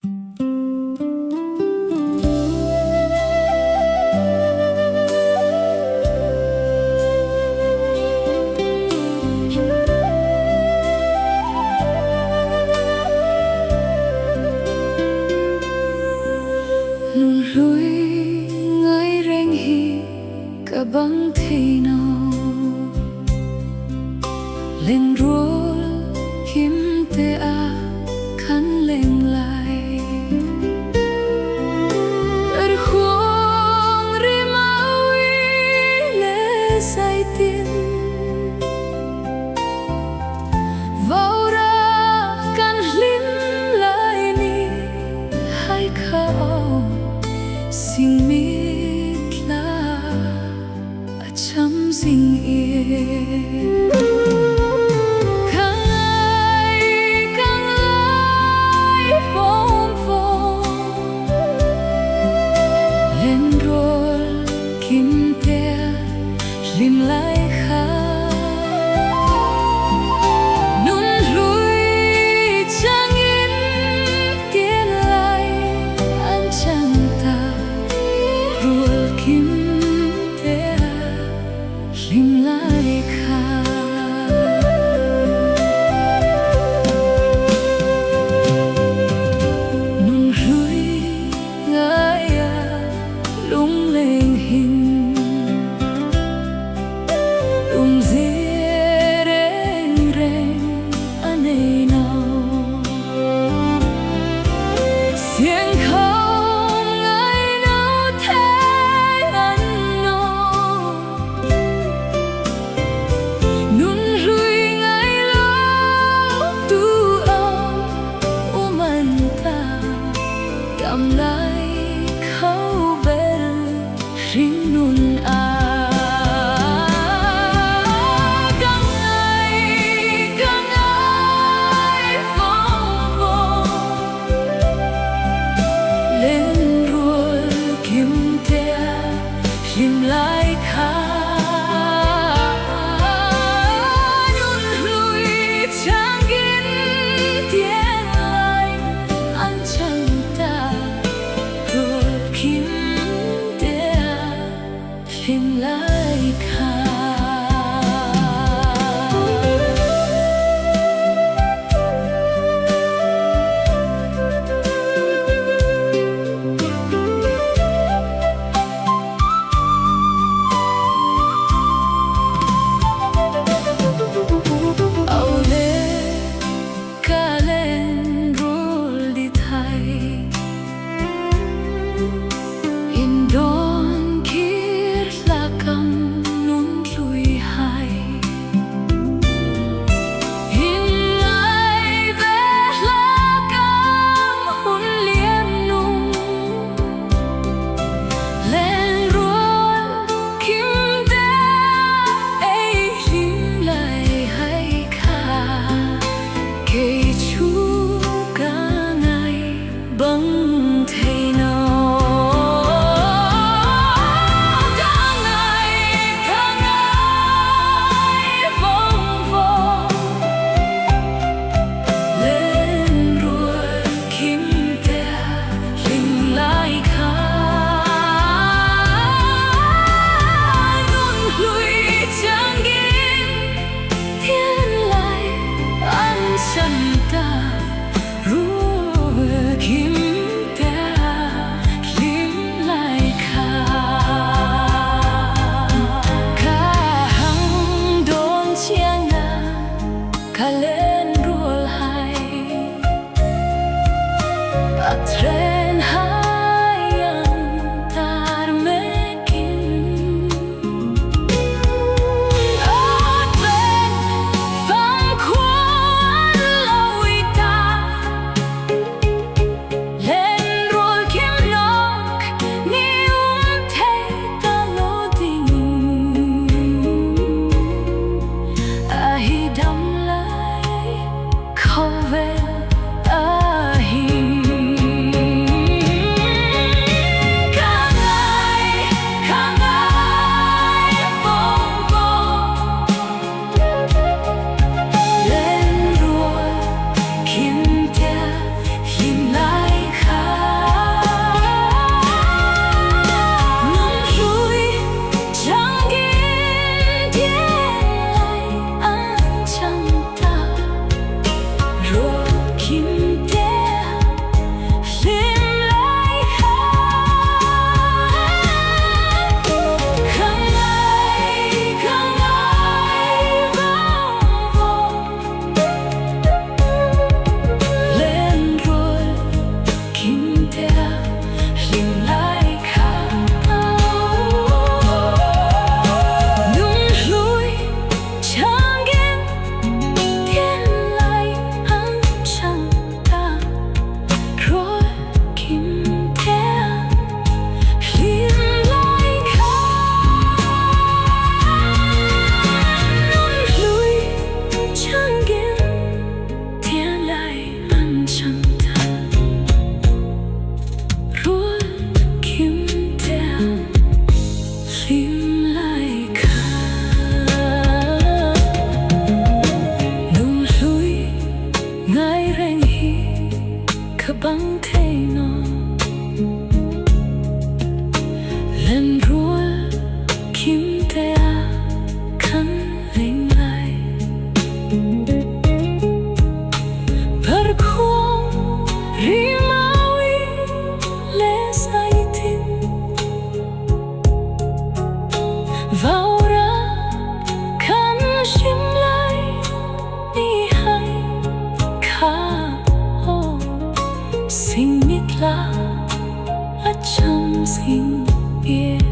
Nun lui ngay reng hi cả băng thề nào lên rối kim te a khăn lên lại ở khoang ri maui lệ say tin vào ra căn lim lại ni hai khao xin mít la chăm xin yên càng ai phong phong lên rồi kim te lim lại khá nun lui chẳng yên tiến lại anh chẳng ta rồi kim te lim lại khá nun lui ngài lung lên hình dễ reng reng anh ấy nào tiếng không ai nào thế anh nó nun lui ngài lo tu anh ta cầm lại khâu về riêng nun càng ai phong phong lên rồi kim te lim lại khá nun lui chẳng yên tiến lại anh chẳng ta rồi kim te lim lại khá Indon kir lakam nun lui hai Hinai ve lakam hun liam nung Lên ruột kim te ei lim lại hay kha Kể chú cả ngày băng thầy nào Kalen rul hai atren hayang tar mekin atren fang kwan lawita len rul kim nok ni te taloding ahidam khâu về ahi chẳng thật ruột kim theo lim lại khá nung lùi ngay rèn hi cơ băng thế nó lên ruột kim theo khăn lên lại berkuang rimawi lesaitin vào ra khăn sim lại đi hay khá ô xin mít la ở trong xin biết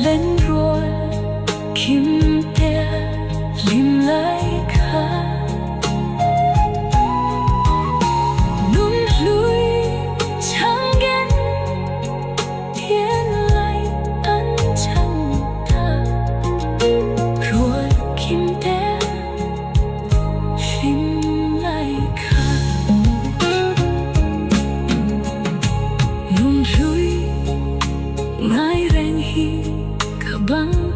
lên rồi kim te lim lại khá nung lùi chẳng ghen thiên lại ăn chẳng ta rồi kim te lim lại khá nung lùi ngay rèn hi băng